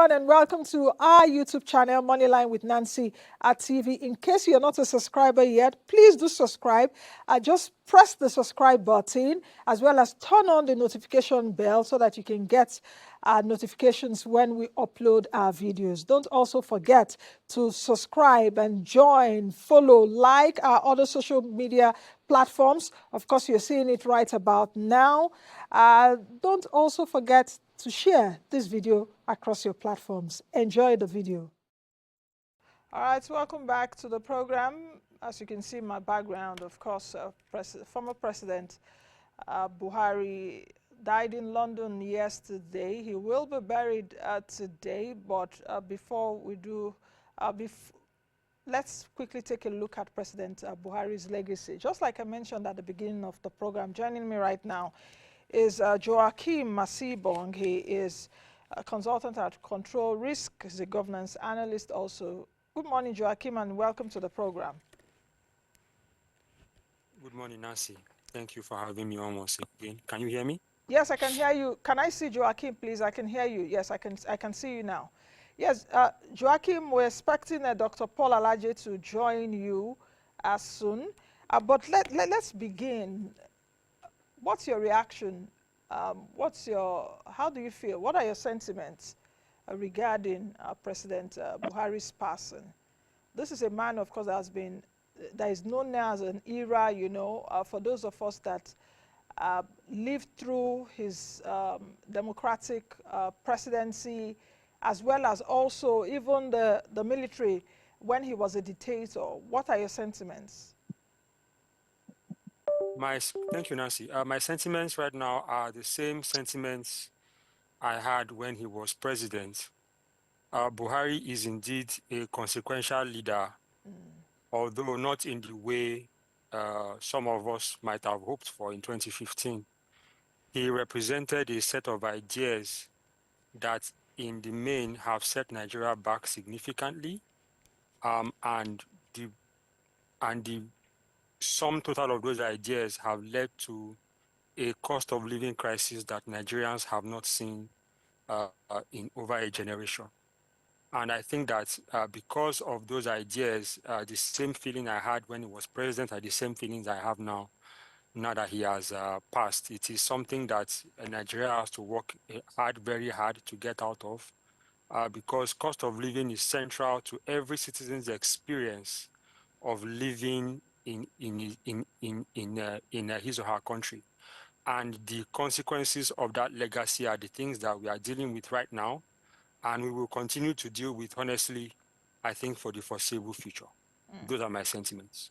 everyone, and welcome to our YouTube channel, Moneyline with Nancy at TV. In case you're not a subscriber yet, please do subscribe. Just press the subscribe button as well as turn on the notification bell so that you can get notifications when we upload our videos. Don't also forget to subscribe and join, follow, like our other social media platforms. Of course, you're seeing it right about now. Don't also forget to share this video across your platforms. Enjoy the video. All right, welcome back to the program. As you can see in my background, of course, former President Buhari died in London yesterday. He will be buried today, but before we do, let's quickly take a look at President Buhari's legacy. Just like I mentioned at the beginning of the program, joining me right now is Joachim Macebong. He is a consultant at Control Risk. He's a governance analyst also. Good morning, Joachim, and welcome to the program. Good morning, Nancy. Thank you for having me on once again. Can you hear me? Yes, I can hear you. Can I see Joachim, please? I can hear you. Yes, I can see you now. Yes, Joachim, we're expecting Dr. Paul Alaje to join you as soon. But let's begin. What's your reaction? How do you feel? What are your sentiments regarding President Buhari's passing? This is a man, of course, that is known now as an era, you know, for those of us that lived through his democratic presidency, as well as also even the military when he was a dictator. What are your sentiments? Thank you, Nancy. My sentiments right now are the same sentiments I had when he was president. Buhari is indeed a consequential leader, although not in the way some of us might have hoped for in 2015. He represented a set of ideas that in the main have set Nigeria back significantly, and the sum total of those ideas have led to a cost of living crisis that Nigerians have not seen in over a generation. And I think that because of those ideas, the same feeling I had when he was president are the same feelings I have now that he has passed. It is something that Nigeria has to work very hard to get out of, because cost of living is central to every citizen's experience of living in his or her country. And the consequences of that legacy are the things that we are dealing with right now, and we will continue to deal with, honestly, I think, for the foreseeable future. Those are my sentiments.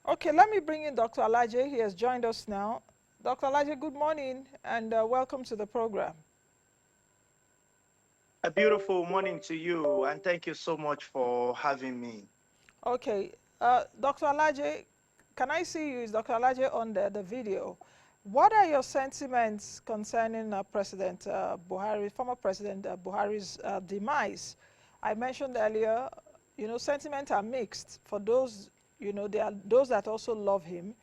Okay, let me bring in Dr. Alaje. He has joined us now. Dr. Alaje, good morning and welcome to the program. A beautiful morning to you, and thank you so much for having me. Okay, Dr. Alaje, can I see you? Is Dr. Alaje on the video? What are your sentiments concerning President Buhari, former President Buhari's demise? I mentioned earlier, you know, sentiments are mixed. For those, you know, there are those that also love him.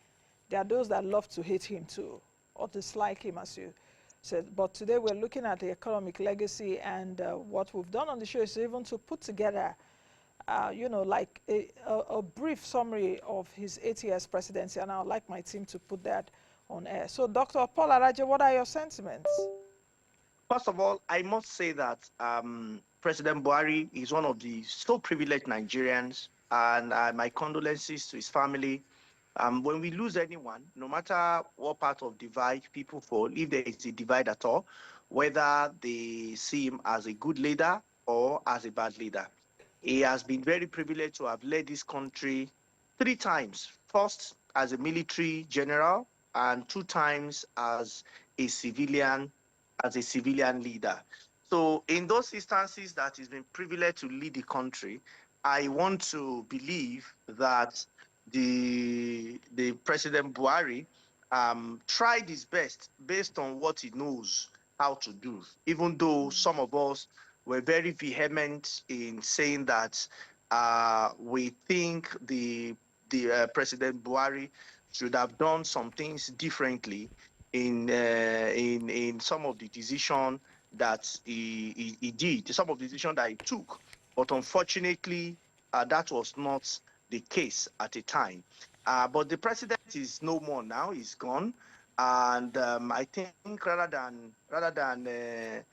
There are those that love to hate him too, or dislike him, as you said. But today we're looking at the economic legacy, and what we've done on the show is even to put together you know, like a brief summary of his 8 years presidency, and I'd like my team to put that on air. So, Dr. Paul Alaje, what are your sentiments? First of all, I must say that President Buhari is one of the so privileged Nigerians, and my condolences to his family. When we lose anyone, no matter what part of divide people fall, if there is a divide at all, whether they see him as a good leader or as a bad leader. He has been very privileged to have led this country 3 times. First, as a military general, and 2 times as a civilian leader. So in those instances that he's been privileged to lead the country, I want to believe that the President Buhari tried his best based on what he knows how to do, even though some of us were very vehement in saying that we think the President Buhari should have done some things differently in some of the decision that he did, some of the decisions that he took. But unfortunately, that was not the case at the time. But the president is no more now; he's gone. And I think rather than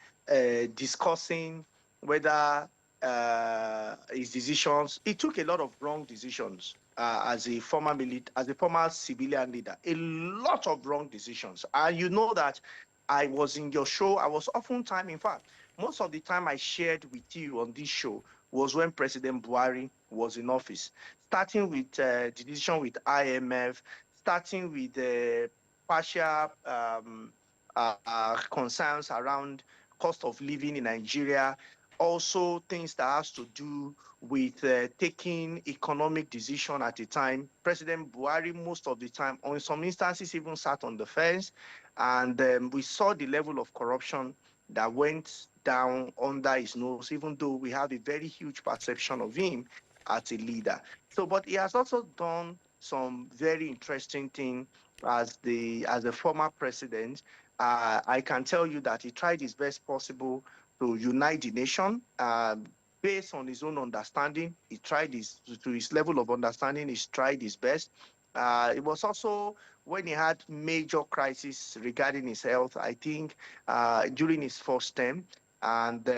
discussing whether his decisions, he took a lot of wrong decisions as a former civilian leader. A lot of wrong decisions, and you know that I was in your show. I was oftentimes, in fact, most of the time I shared with you on this show was when President Buhari was in office, starting with the decision with IMF, starting with the partial concerns around cost of living in Nigeria, also things that has to do with taking economic decision at the time. President Buhari, most of the time, on some instances, even sat on the fence, and we saw the level of corruption that went down under his nose, even though we have a very huge perception of him as a leader. So, but he has also done some very interesting thing as a former president. I can tell you that he tried his best possible to unite the nation. Based on his own understanding, he tried to his level of understanding, he's tried his best. It was also when he had major crisis regarding his health, I think, during his first term. And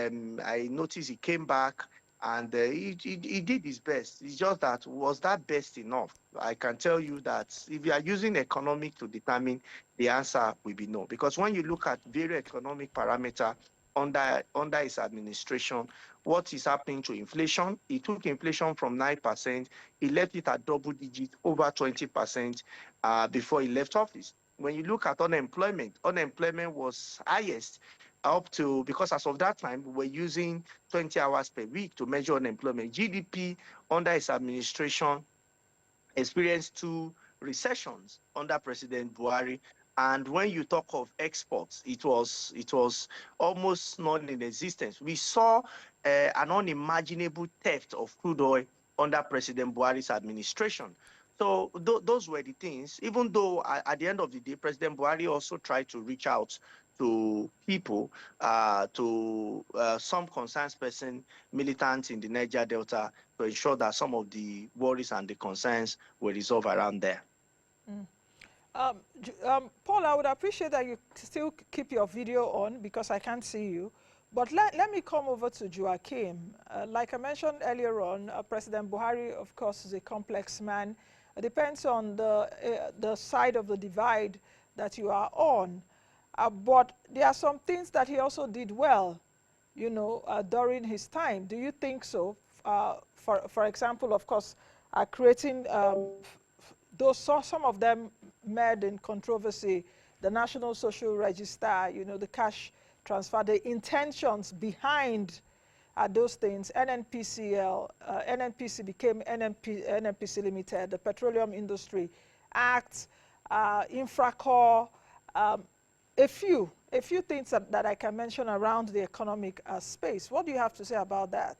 I noticed he came back and he did his best. It's just that, was that best enough? I can tell you that if you are using economic to determine, the answer will be no. Because when you look at various economic parameters under his administration, what is happening to inflation? He took inflation from 9%, he left it at double digits, over 20% before he left office. When you look at unemployment was highest up to, because as of that time, we were using 20 hours per week to measure unemployment. GDP under his administration experienced 2 recessions under President Buhari. And when you talk of exports, it was almost non-existent. We saw an unimaginable theft of crude oil under President Buhari's administration. So those were the things, even though at the end of the day, President Buhari also tried to reach out to people, to some concerned person, militants in the Niger Delta, to ensure that some of the worries and the concerns were resolved around there. Paul, I would appreciate that you still keep your video on because I can't see you. But let me come over to Joachim. Like I mentioned earlier on, President Buhari, of course, is a complex man. It depends on the side of the divide that you are on. But there are some things that he also did well, you know, during his time. Do you think so? For example, of course, creating those, some of them made in controversy, the National Social Register, you know, the cash transfer, the intentions behind those things. NNPC became NNPC Limited, the Petroleum Industry Act, Infracore, a few things that I can mention around the economic space. What do you have to say about that?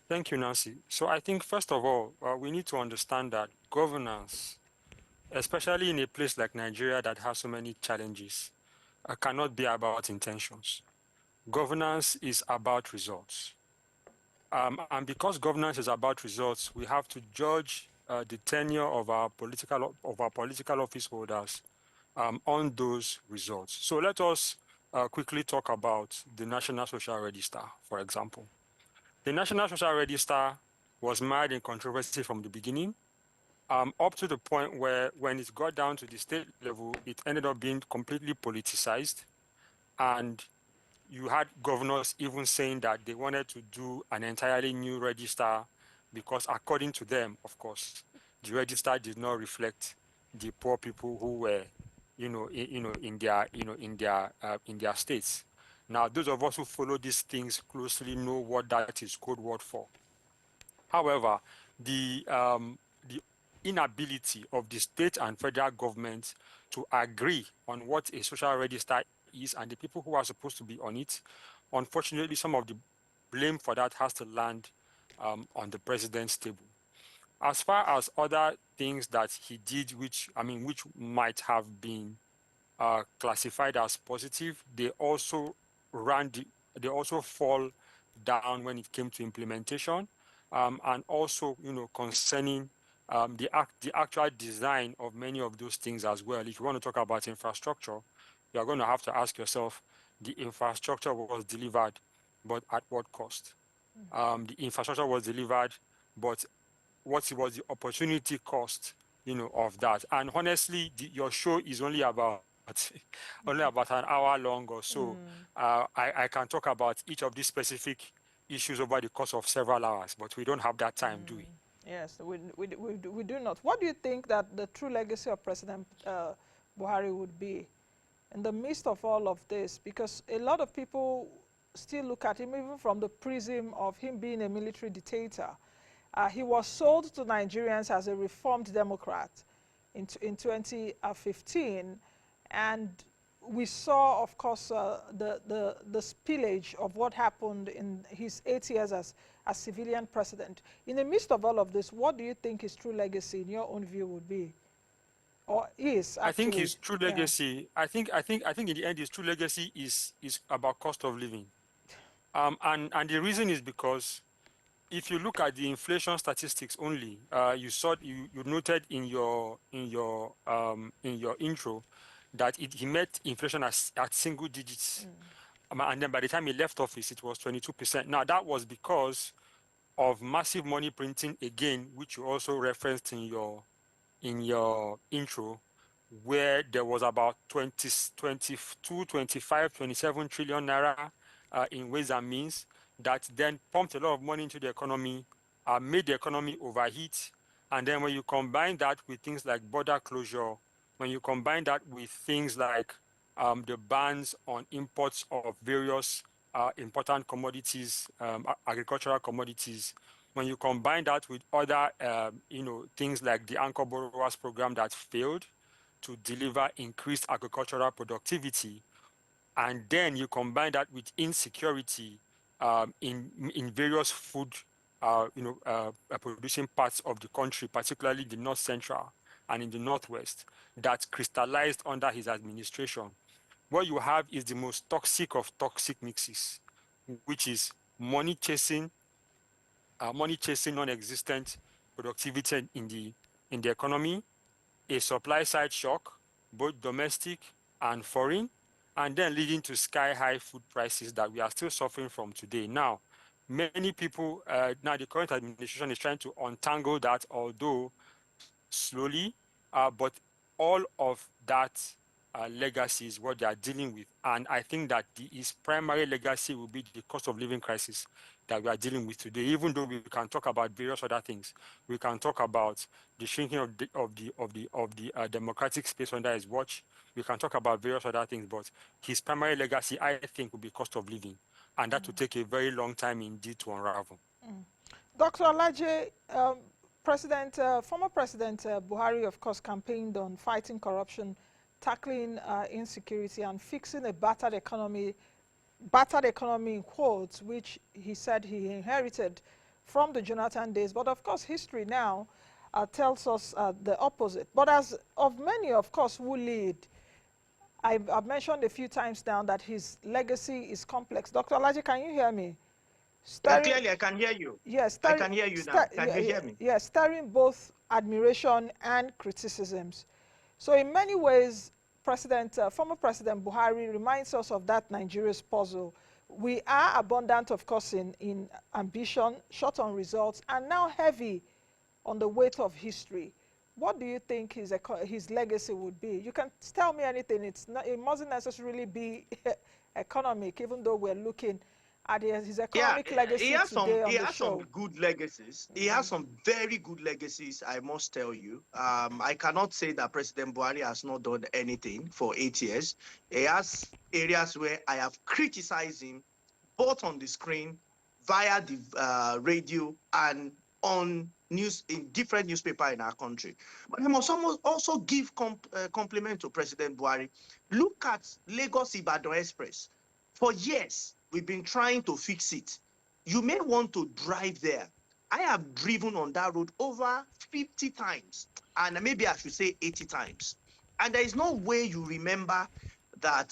Thank you, Nancy. So I think, first of all, we need to understand that governance, especially in a place like Nigeria that has so many challenges, cannot be about intentions. Governance is about results. And because governance is about results, we have to judge the tenure of our political office holders on those results. So let us quickly talk about the National Social Register, for example. The National Social Register was mired in controversy from the beginning, up to the point where when it got down to the state level, it ended up being completely politicized. And you had governors even saying that they wanted to do an entirely new register because, according to them, of course, the register did not reflect the poor people who were, in their states. Now, those of us who follow these things closely know what that is code word for. However, the inability of the state and federal government to agree on what a social register is and the people who are supposed to be on it, unfortunately, some of the blame for that has to land on the president's table. As far as other things that he did, which might have been classified as positive, they also they also fall down when it came to implementation, and also, concerning the actual design of many of those things as well. If you want to talk about infrastructure, you are going to have to ask yourself, the infrastructure was delivered, but at what cost? The infrastructure was delivered, but what was the opportunity cost, of that? And honestly, your show is only about only about an hour long or so. I can talk about each of these specific issues over the course of several hours, but we don't have that time, do we? Yes, we do not. What do you think that the true legacy of President Buhari would be in the midst of all of this? Because a lot of people still look at him even from the prism of him being a military dictator. He was sold to Nigerians as a reformed Democrat in 2015, and we saw, of course, the spillage of what happened in his 8 years as civilian president. In the midst of all of this, what do you think his true legacy, in your own view, would be, or is I think actually? his true Yeah. legacy, I think in the end, his true legacy is about cost of living. And the reason is because if you look at the inflation statistics only, you noted in your intro that he met inflation at single digits. And then by the time he left office, it was 22%. Now that was because of massive money printing again, which you also referenced in your intro, where there was about 20, 22, 25, 27 trillion naira in ways and means that then pumped a lot of money into the economy, made the economy overheat. And then when you combine that with things like border closure, when you combine that with things like the bans on imports of various important commodities, agricultural commodities, when you combine that with other, things like the anchor borrowers program that failed to deliver increased agricultural productivity, and then you combine that with insecurity in various food, producing parts of the country, particularly the north central and in the northwest, that crystallized under his administration. What you have is the most toxic of toxic mixes, which is money chasing non-existent productivity in the economy, a supply side shock, both domestic and foreign, and then leading to sky-high food prices that we are still suffering from today. Now, many people, now the current administration is trying to untangle that, although slowly, but all of that legacy is what they are dealing with. And I think that his primary legacy will be the cost of living crisis that we are dealing with today. Even though we can talk about various other things, we can talk about the shrinking of the democratic space under his watch. We can talk about various other things, but his primary legacy, I think, will be cost of living, and that will take a very long time indeed to unravel. Dr. Alaje, former President Buhari, of course, campaigned on fighting corruption, tackling insecurity, and fixing a battered economy in quotes, which he said he inherited from the Jonathan days. But of course, history now tells us the opposite. But as of many, of course, who lead, I've mentioned a few times now that his legacy is complex. Dr. Alaje, can you hear me? Yeah, Staring, clearly, I can hear you. yes, I can hear you now. Can you hear me? staring both admiration and criticisms. So in many ways, former President Buhari reminds us of that Nigeria's puzzle. We are abundant, of course, in ambition, short on results, and now heavy on the weight of history. What do you think his legacy would be? You can tell me anything. It mustn't necessarily be economic, even though we're looking at his Yeah, economic legacy today he on the has some show. good legacies. He has some very good legacies, I must tell you. I cannot say that President Buhari has not done anything for 8 years. He has areas where I have criticized him, both on the screen, via the radio, and on news in different newspaper in our country. But I must also give compliment to President Buhari. Look at Lagos Ibadan Express. For years, we've been trying to fix it. You may want to drive there. I have driven on that road over 50 times, and maybe I should say 80 times. And there is no way you remember that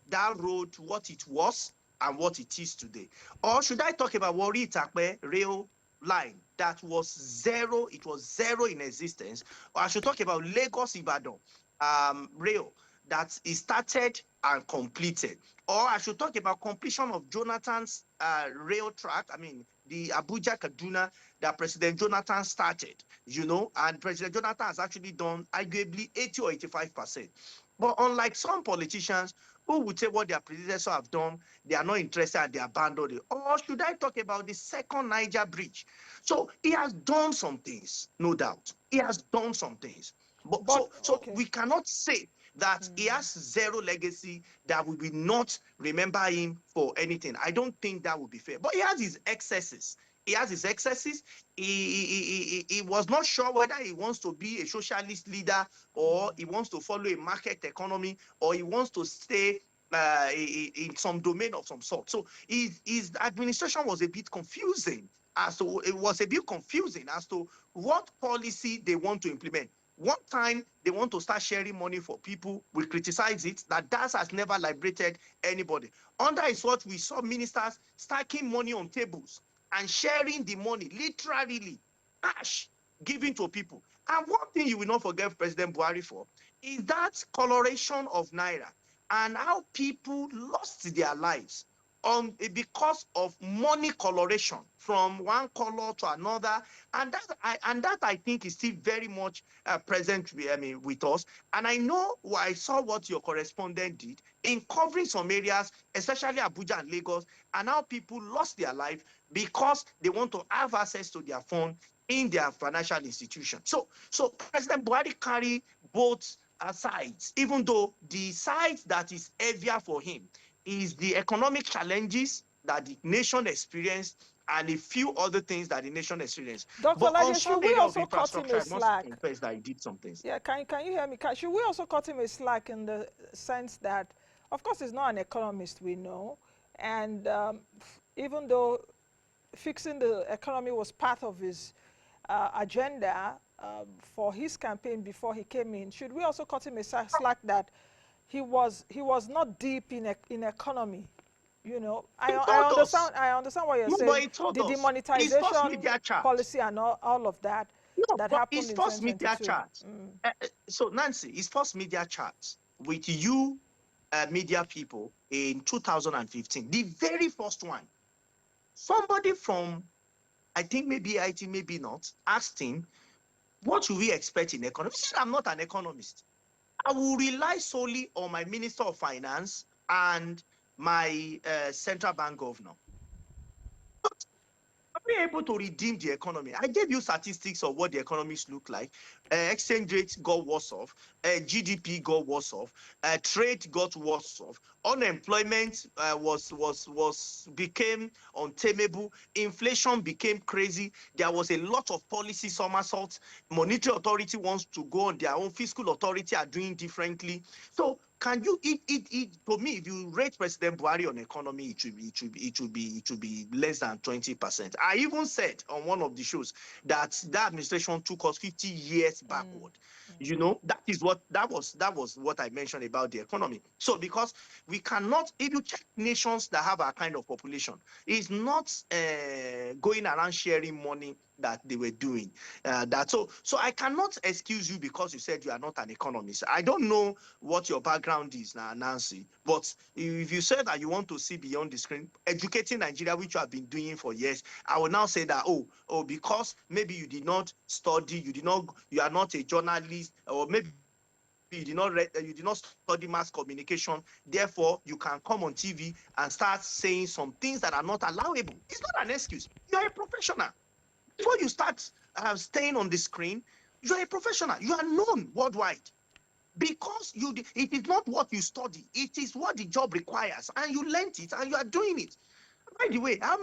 that road, what it was and what it is today. Or should I talk about Warri Itakpe rail line that was zero, it was zero in existence? Or I should talk about Lagos Ibadan rail that is started and completed. Or I should talk about completion of Jonathan's rail track, I mean, the Abuja Kaduna that President Jonathan started, and President Jonathan has actually done arguably 80 or 85%. But unlike some politicians who would say what their predecessors have done, they are not interested and they abandoned it. Or should I talk about the second Niger bridge? So he has done some things, no doubt. He has done some things. But so we cannot say that he has zero legacy, that we will not remember him for anything. I don't think that would be fair. But he has his excesses. He has his excesses. He was not sure whether he wants to be a socialist leader or he wants to follow a market economy or he wants to stay in some domain of some sort. So his administration was a bit confusing as to what policy they want to implement. One time they want to start sharing money for people. We criticize it, that has never liberated anybody. Under his watch, we saw ministers stacking money on tables and sharing the money, literally cash, giving to people. And one thing you will not forget President Buhari for is that coloration of Naira and how people lost their lives because of money coloration from one color to another, and that I think is still very much present with us. And I know I saw what your correspondent did in covering some areas, especially Abuja and Lagos, and how people lost their life because they want to have access to their phone in their financial institution. So President Buhari carry both sides, even though the side that is heavier for him is the economic challenges that the nation experienced and a few other things that the nation experienced. Dr. But on Alaje, some should we area of also cut him infrastructure, a I must slack? confess that he did some things. Yeah, can you hear me? Should we also cut him a slack in the sense that, of course, he's not an economist, we know, and even though fixing the economy was part of his agenda for his campaign before he came in, should we also cut him a slack that he was not deep in economy? I understand what you're saying. The demonetization policy and all of that happened in 2022. So Nancy, his first media chat with you media people in 2015, the very first one, somebody from, I think maybe IT, maybe not, asked him, what should we expect in economy? He said, I'm not an economist. I will rely solely on my Minister of Finance and my central bank governor. Are we able to redeem the economy? I gave you statistics of what the economies look like. Exchange rates got worse off. GDP got worse off. Trade got worse off. Unemployment became untamable. Inflation became crazy. There was a lot of policy somersaults. Monetary authority wants to go on their own. Fiscal authority are doing differently. So can you to me, if you rate President Buhari on economy, it should be less than 20%. I even said on one of the shows that administration took us 50 years backward. That was what I mentioned about the economy. So because we cannot, if you check nations that have our kind of population, it's not going around sharing money that they were doing. So I cannot excuse you because you said you are not an economist. I don't know what your background is now, Nancy, but if you said that you want to see beyond the screen, educating Nigeria, which you have been doing for years, I will now say that because maybe you did not study, you are not a journalist, or maybe you did not study mass communication, therefore you can come on TV and start saying some things that are not allowable. It's not an excuse. You are a professional. Before you start staying on the screen, you are a professional. You are known worldwide because it is not what you study. It is what the job requires, and you learned it, and you are doing it. By the way, how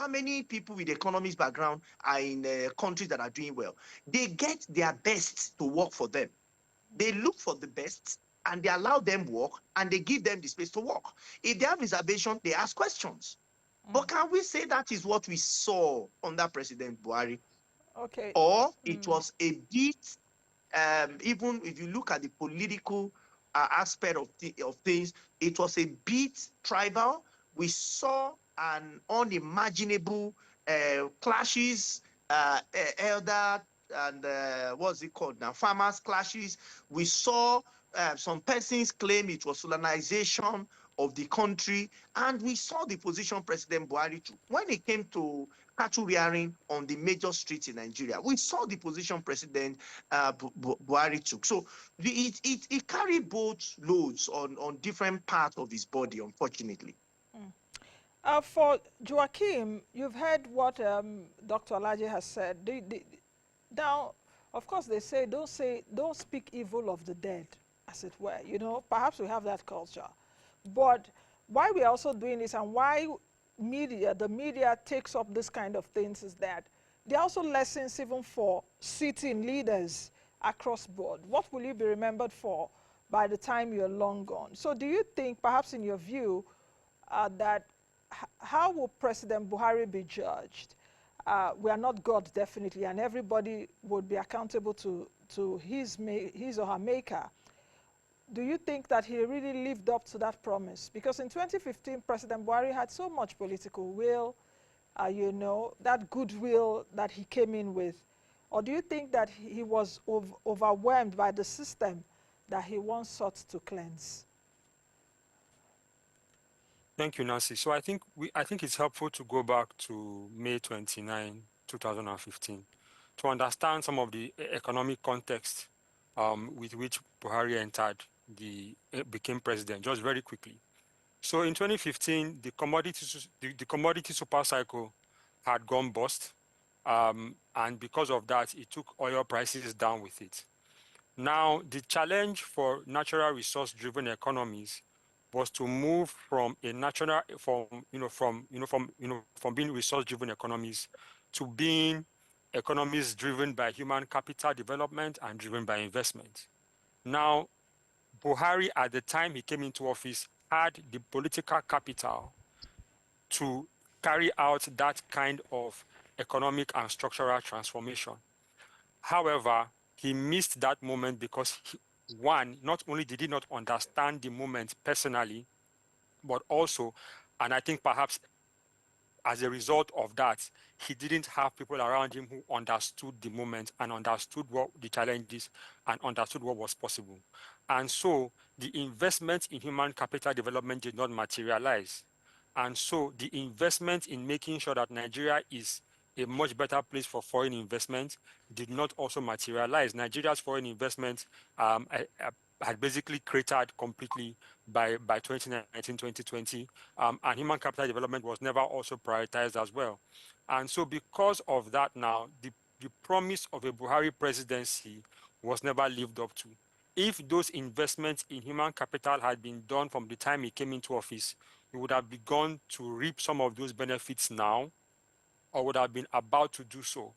many people with economist background are in countries that are doing well? They get their best to work for them. They look for the best, and they allow them work, and they give them the space to work. If they have reservation, they ask questions. But can we say that is what we saw under President Buhari? Okay. Or it was a bit Even if you look at the political aspect of things, it was a bit tribal. We saw an unimaginable clashes, elder and what's it called now, farmers clashes. We saw some persons claim it was colonization of the country, and we saw the position President Buhari took when it came to cattle rearing on the major streets in Nigeria. We saw the position President Buhari took. So it carried both loads on different parts of his body, unfortunately. For Joachim, you've heard what Dr. Alaje has said. Now, of course, they say, don't speak evil of the dead, as it were. You know, perhaps we have that culture. But why we're also doing this and why the media takes up this kind of things is that there are also lessons even for sitting leaders across board. What will you be remembered for by the time you're long gone? So do you think, perhaps in your view, that how will President Buhari be judged? We are not God, definitely, and everybody would be accountable to his or her maker. Do you think that he really lived up to that promise? Because in 2015, President Buhari had so much political will, you know, that goodwill that he came in with. Or do you think that he was overwhelmed by the system that he once sought to cleanse? Thank you, Nancy. So I think it's helpful to go back to May 29, 2015, to understand some of the economic context with which Buhari entered became president, just very quickly. So in 2015, the commodity super cycle had gone bust, and because of that, it took oil prices down with it. Now, the challenge for natural resource-driven economies was to move from being resource-driven economies to being economies driven by human capital development and driven by investment. Now, Buhari, at the time he came into office, had the political capital to carry out that kind of economic and structural transformation. However, he missed that moment because not only did he not understand the moment personally, but also, and I think perhaps as a result of that, he didn't have people around him who understood the moment and understood what the challenges and understood what was possible. And so the investment in human capital development did not materialize. And so the investment in making sure that Nigeria is a much better place for foreign investment did not also materialize. Nigeria's foreign investment had basically cratered completely by 2019, 2020, and human capital development was never also prioritized as well. And so because of that now, the promise of a Buhari presidency was never lived up to. If those investments in human capital had been done from the time he came into office, we would have begun to reap some of those benefits now, or would have been about to do so.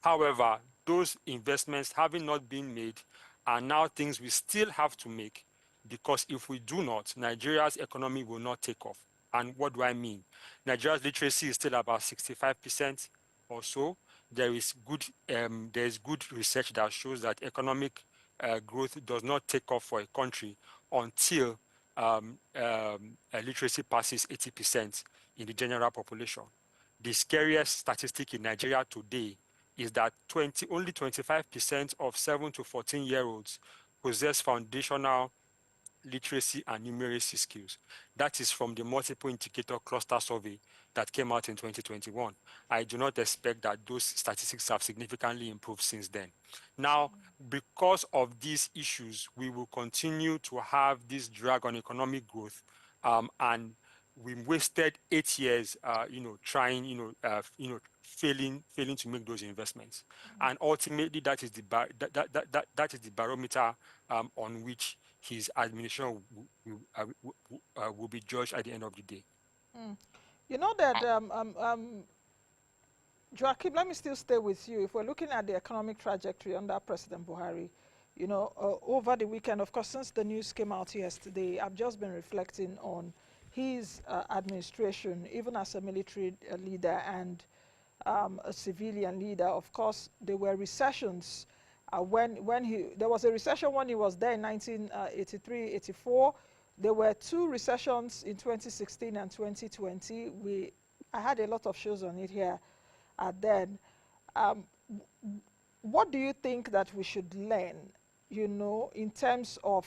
However, those investments having not been made are now things we still have to make, because if we do not, Nigeria's economy will not take off. And what do I mean? Nigeria's literacy is still about 65% or so. There is good research that shows that economic growth does not take off for a country until literacy passes 80% in the general population. The scariest statistic in Nigeria today is that only 25% of 7 to 14-year-olds possess foundational literacy and numeracy skills. That is from the multiple indicator cluster survey that came out in 2021. I do not expect that those statistics have significantly improved since then. Now, because of these issues, we will continue to have this drag on economic growth, and we wasted 8 years, trying, failing to make those investments, and ultimately that is the barometer on which his administration will be judged at the end of the day. You know that, Joachim, let me still stay with you. If we're looking at the economic trajectory under President Buhari, you know, over the weekend, of course, since the news came out yesterday, I've just been reflecting on his administration, even as a military leader and a civilian leader. Of course, there were recessions There was a recession when he was there in 1983, 84. There were two recessions in 2016 and 2020. I had a lot of shows on it here then. Um, what do you think that we should learn, in terms of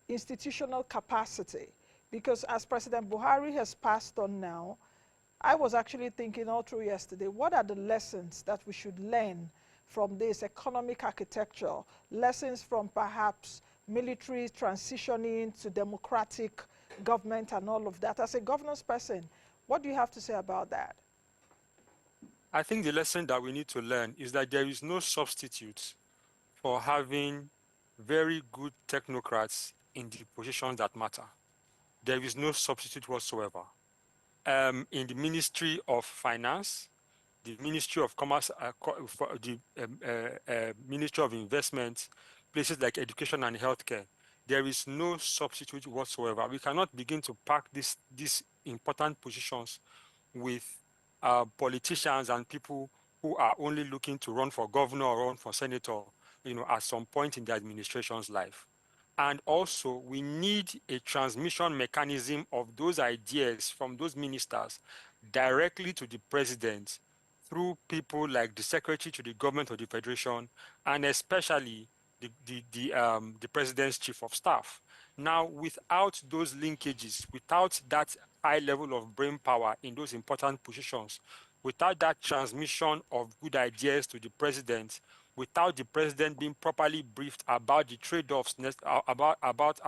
institutional capacity? Because as President Buhari has passed on now, I was actually thinking all through yesterday, what are the lessons that we should learn from this economic architecture? Lessons from perhaps military transitioning to democratic government and all of that. As a governance person, what do you have to say about that? I think the lesson that we need to learn is that there is no substitute for having very good technocrats in the positions that matter. There is no substitute whatsoever. In the Ministry of Finance, the Ministry of Commerce, the Ministry of Investment, places like education and healthcare, there is no substitute whatsoever. We cannot begin to pack these important positions with politicians and people who are only looking to run for governor or run for senator, at some point in the administration's life. And also, we need a transmission mechanism of those ideas from those ministers directly to the president through people like the secretary to the government of the federation, and especially the president's chief of staff. Now, without those linkages, without that high level of brain power in those important positions, without that transmission of good ideas to the president, without the president being properly briefed about the trade-offs about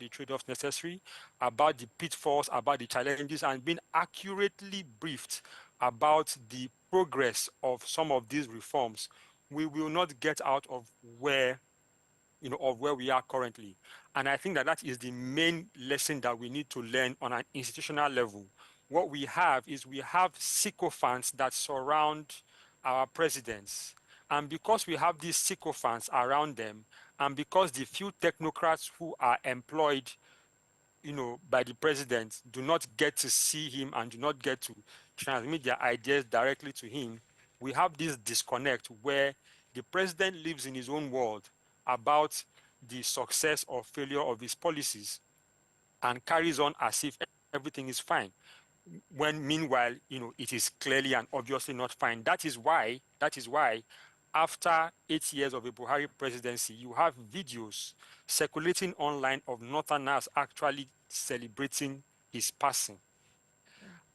the trade-offs necessary, about the pitfalls, about the challenges, and being accurately briefed about the progress of some of these reforms, we will not get out of where we are currently. And I think that is the main lesson that we need to learn on an institutional level. What we have is we have sycophants that surround our presidents. And because we have these sycophants around them, and because the few technocrats who are employed by the president do not get to see him and do not get to transmit their ideas directly to him, we have this disconnect where the president lives in his own world about the success or failure of his policies and carries on as if everything is fine, when meanwhile, it is clearly and obviously not fine. That is why after 8 years of a Buhari presidency, you have videos circulating online of Northerners actually celebrating his passing.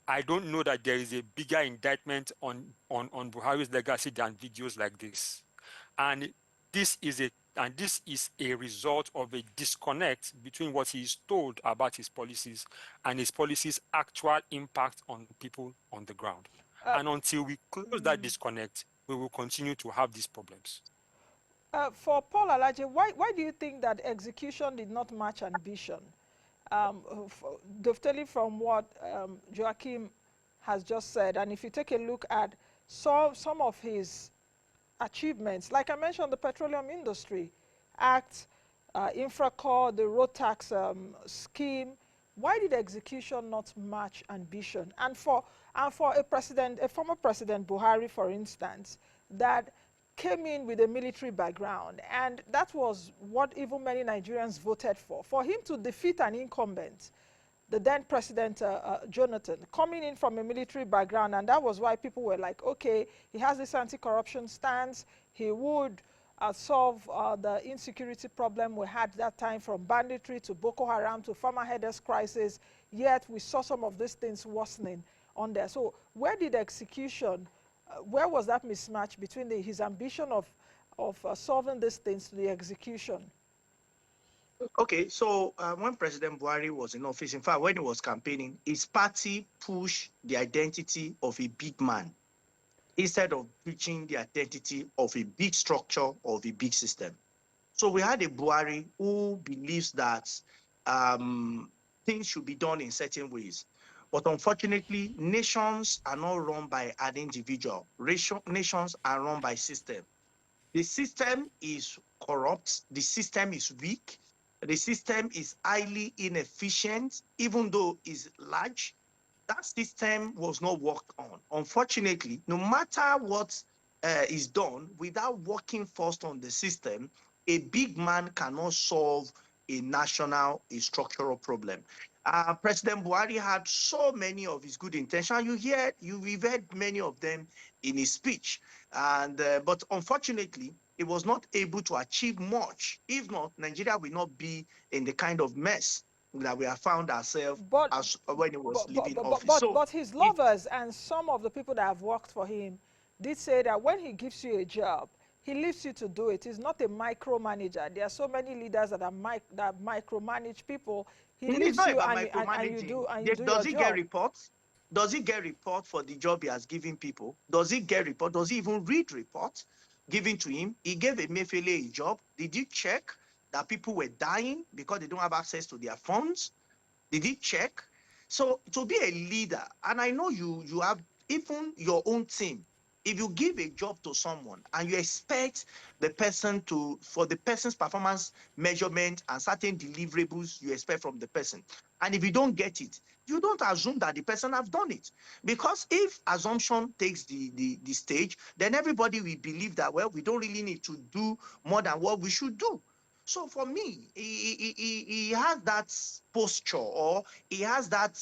I don't know that there is a bigger indictment on Buhari's legacy than videos like this. And this is a result of a disconnect between what he is told about his policies and his policies' actual impact on people on the ground. And until we close that disconnect, we will continue to have these problems. For Paul Alaje, why do you think that execution did not match ambition? Definitely from what Joachim has just said, and if you take a look at some of his achievements, like I mentioned, the Petroleum Industry Act, Infracore, the road tax scheme, why did execution not match ambition? And for a former President Buhari, for instance, that came in with a military background, and that was what even many Nigerians voted for him to defeat an incumbent, the then President Jonathan, coming in from a military background, and that was why people were like, okay, he has this anti-corruption stance, he would solve the insecurity problem we had that time, from banditry to Boko Haram to farmer herders crisis, yet we saw some of these things worsening on there. So where did execution, where was that mismatch between his ambition of solving these things to the execution? Okay, so when President Buhari was in office, in fact, when he was campaigning, his party pushed the identity of a big man instead of preaching the identity of a big structure, of a big system. So we had a Buhari who believes that things should be done in certain ways. But unfortunately, nations are not run by an individual. Nations are run by system. The system is corrupt. The system is weak. The system is highly inefficient, even though it's large. That system was not worked on. Unfortunately, no matter what is done without working first on the system, a big man cannot solve a national, a structural problem. President Buhari had so many of his good intentions. We've heard many of them in his speech, and but unfortunately, he was not able to achieve much. If not, Nigeria will not be in the kind of mess that we have found ourselves But as when he was but but leaving but but office. but, So, but his it, lovers and some of the people that have worked for him did say that when he gives you a job, he leaves you to do it. He's not a micromanager. There are so many leaders that that micromanage people. He it's leaves not you about and you micromanaging. do and you do Does your he get job. reports? Does he get report for the job he has given people? Does he get report? Does he even read reports given to him? He gave Emefiele a job. Did you check that people were dying because they don't have access to their funds? Did he check? So to be a leader, and I know you have even your own team. If you give a job to someone and you expect the person to for the person's performance measurement and certain deliverables you expect from the person, and if you don't get it, you don't assume that the person have done it. Because if assumption takes the stage, then everybody will believe that, well, we don't really need to do more than what we should do. So for me, he has that posture, or he has that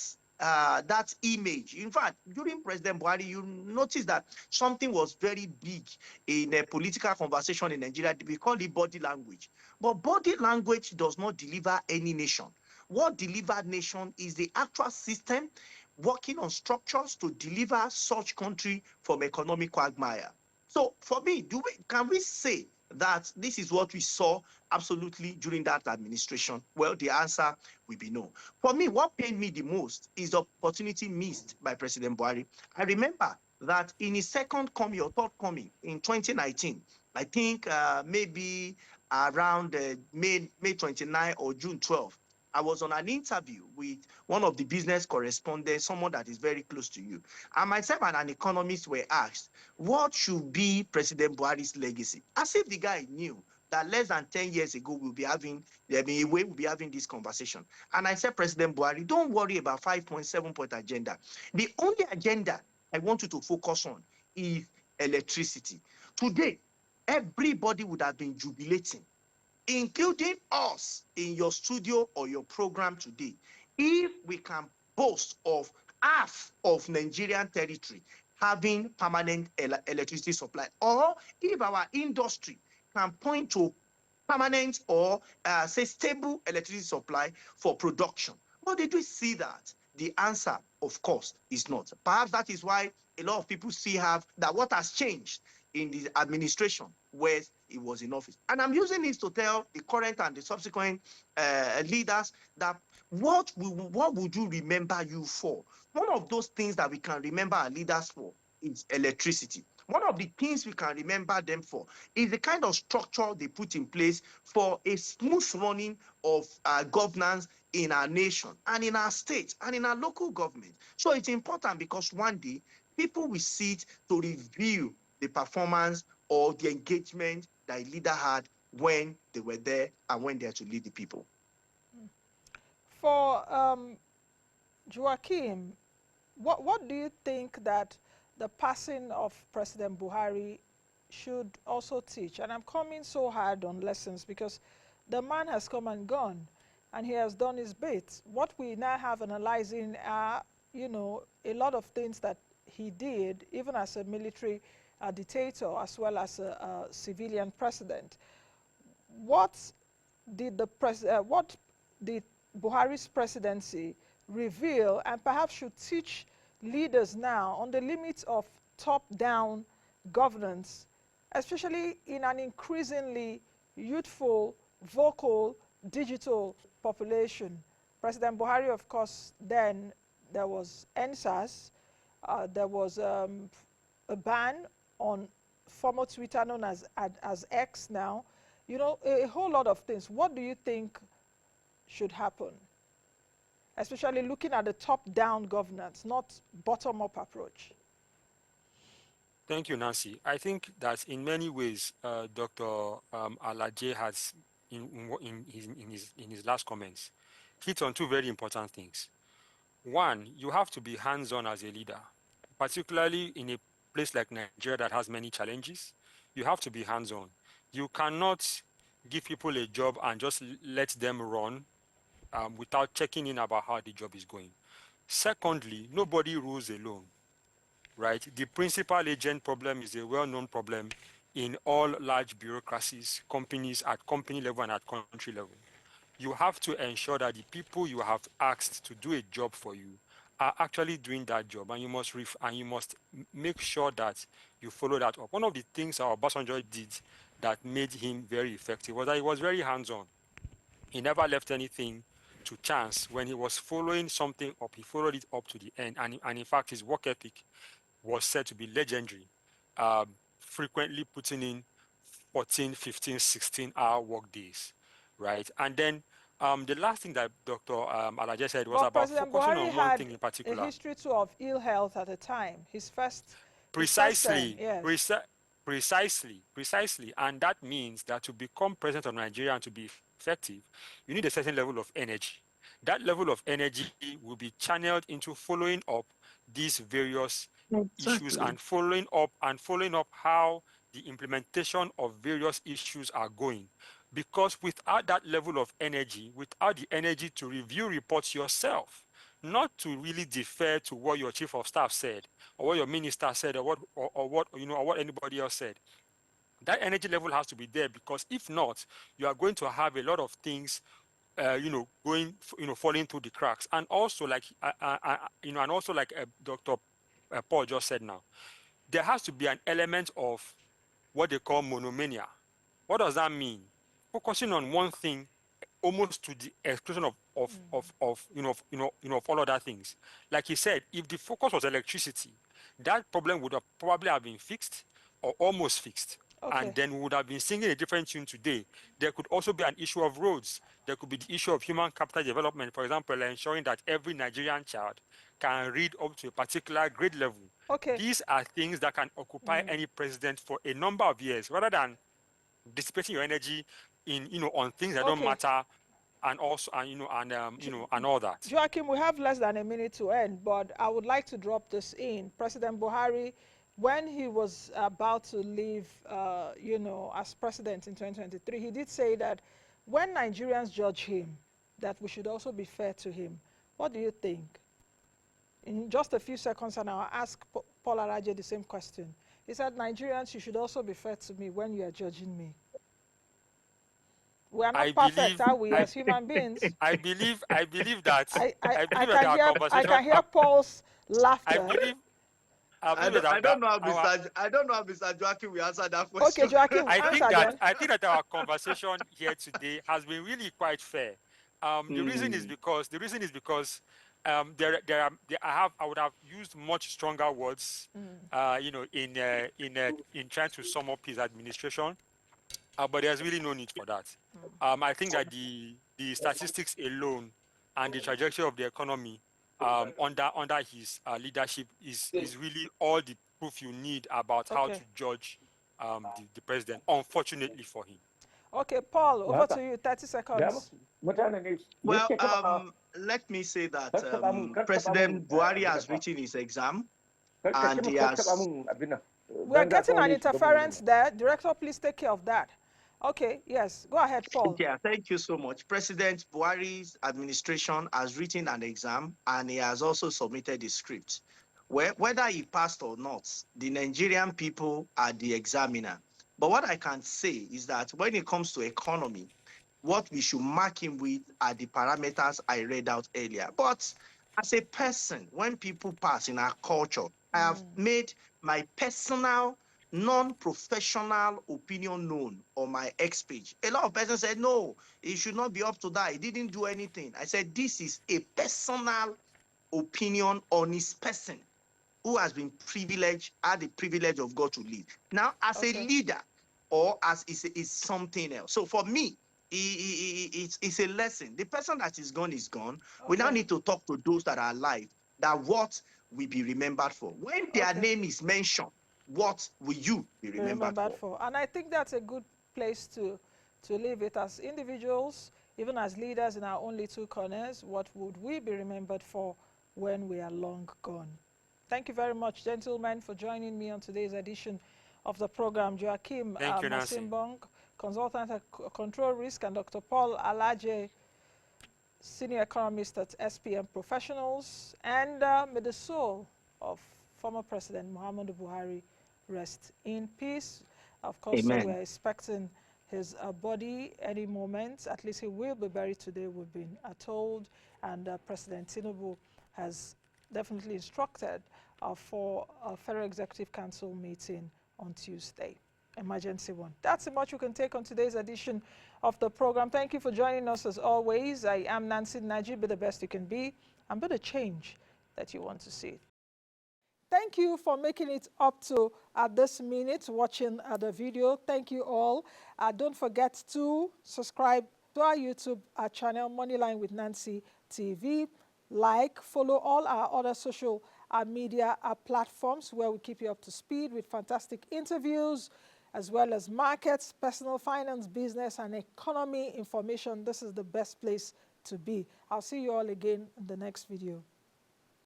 image. In fact, during President Buhari, you notice that something was very big in a political conversation in Nigeria. We call it body language. But body language does not deliver any nation. What delivers nation is the actual system working on structures to deliver such country from economic quagmire. So for me, can we say that this is what we saw absolutely during that administration? Well, the answer will be no. For me, what pained me the most is the opportunity missed by President Buhari. I remember that in his second coming or third coming in 2019, I think maybe around May 29 or June 12, I was on an interview with one of the business correspondents, someone that is very close to you. And myself and an economist were asked, what should be President Buhari's legacy? As if the guy knew that less than 10 years ago, we'll be having this conversation. And I said, President Buhari, don't worry about 5.7 point agenda. The only agenda I want you to focus on is electricity. Today, everybody would have been jubilating, including us in your studio or your program today, if we can boast of half of Nigerian territory having permanent electricity supply, or if our industry can point to permanent or say stable electricity supply for production. But did we see that? The answer, of course, is not. Perhaps that is why a lot of people see have that what has changed in the administration where he was in office. And I'm using this to tell the current and the subsequent leaders that what would you remember you for? One of those things that we can remember our leaders for is electricity. One of the things we can remember them for is the kind of structure they put in place for a smooth running of governance in our nation and in our state and in our local government. So it's important because one day people will sit to review the performance or the engagement that a leader had when they were there and when they had to lead the people. For Joachim, what do you think that the passing of President Buhari should also teach? And I'm coming so hard on lessons because the man has come and gone and he has done his bit. What we now have analyzing are, a lot of things that he did, even as a military dictator as well as a civilian president. What what did Buhari's presidency reveal and perhaps should teach leaders now on the limits of top-down governance, especially in an increasingly youthful, vocal, digital population? President Buhari, of course, then there was NSAS, there was a ban on former Twitter known as X now, a whole lot of things. What do you think should happen? Especially looking at the top-down governance, not bottom-up approach. Thank you, Nancy. I think that in many ways, Dr. Alaje has, in his last comments, hit on two very important things. One, you have to be hands-on as a leader, particularly in a place like Nigeria that has many challenges, you have to be hands-on. You cannot give people a job and just let them run without checking in about how the job is going. Secondly, nobody rules alone, right? The principal agent problem is a well-known problem in all large bureaucracies, companies at company level and at country level. You have to ensure that the people you have asked to do a job for you are actually doing that job, and you must make sure that you follow that up. One of the things our Obasanjo did that made him very effective was that he was very hands-on. He never left anything to chance. When he was following something up, he followed it up to the end, and in fact, his work ethic was said to be legendary, frequently putting in 14, 15, 16-hour work days, right? And then the last thing that Dr. Alaje said was But about President focusing Buhari on one had thing in a particular. history too of ill health at the time. His first term, Precisely, yes. precisely. And that means that to become president of Nigeria and to be effective, you need a certain level of energy. That level of energy will be channeled into following up these various issues Exactly. and following up how the implementation of various issues are going. Because without that level of energy, without the energy to review reports yourself, not to really defer to what your chief of staff said, or what your minister said, or what or what anybody else said. That energy level has to be there, because if not, you are going to have a lot of things falling through the cracks. And also, like Dr. Paul just said now, there has to be an element of what they call monomania. What does that mean? Focusing on one thing almost to the exclusion of all other things. Like he said, if the focus was electricity, that problem would have probably have been fixed or almost fixed. And Okay. then we would have been singing a different tune today. There could also be an issue of roads. There could be the issue of human capital development, for example, ensuring that every Nigerian child can read up to a particular grade level. Okay. These are things that can occupy any president for a number of years, rather than dissipating your energy in on things that don't Okay. matter, and also and all that. Joachim, we have less than a minute to end, but I would like to drop this in. President Buhari, when he was about to leave, as president in 2023, he did say that when Nigerians judge him, that we should also be fair to him. What do you think? In just a few seconds, and I'll ask Paul Alaje the same question. He said, Nigerians, you should also be fair to me when you are judging me. We are I not perfect, believe are we, I as human beings? I believe that I can our conversation. I can hear Paul's I laughter. believe I believe that our I don't know how Mr. Joachim will answer that Okay, question. Joachim, answer then. I think that our conversation here today has been really quite fair. The reason is because I would have used much stronger words, in trying to sum up his administration. But there's really no need for that. I think that the statistics alone and the trajectory of the economy under his leadership is really all the proof you need about how Okay. to judge the president, unfortunately for him. Okay, Paul, over to you. 30 seconds. Well, let me say that President Buhari has written his exam, and he has. We are getting an interference there. Director, please take care of that. Okay, yes. Go ahead, Paul. Yeah, thank you so much. President Buhari's administration has written an exam, and he has also submitted the script. Whether he passed or not, the Nigerian people are the examiner. But what I can say is that when it comes to economy, what we should mark him with are the parameters I read out earlier. But as a person, when people pass in our culture, I have made my personal, non-professional opinion known on my X page. A lot of persons said, no, he should not be up to that. He didn't do anything. I said, this is a personal opinion on his person who has been privileged, had the privilege of God to lead. Now, as a leader, or as is something else. So for me, it's a lesson. The person that is gone is gone. We now need to talk to those that are alive, that what will be remembered for. When their name is mentioned, what will you be remembered for? And I think that's a good place to leave it. As individuals, even as leaders in our own little corners, what would we be remembered for when we are long gone? Thank you very much, gentlemen, for joining me on today's edition of the program. Joachim Thank you, Nancy. Macebong, consultant at Control Risk, and Dr. Paul Alaje, senior economist at SPM Professionals, and may the soul of former President Muhammadu Buhari rest in peace. Of course, so Amen. we're expecting his body any moment. At least he will be buried today, we've been told, and President Tinubu has definitely instructed for a Federal Executive Council meeting on Tuesday. Emergency one. That's much you can take on today's edition of the program. Thank you for joining us as always. I am Nancy Najib. Be the best you can be and be the change that you want to see. Thank you for making it up to this minute watching the video. Thank you all. Don't forget to subscribe to our YouTube channel, Moneyline with Nancy TV. Like, follow all our other social media platforms where we keep you up to speed with fantastic interviews, as well as markets, personal finance, business, and economy information. This is the best place to be. I'll see you all again in the next video.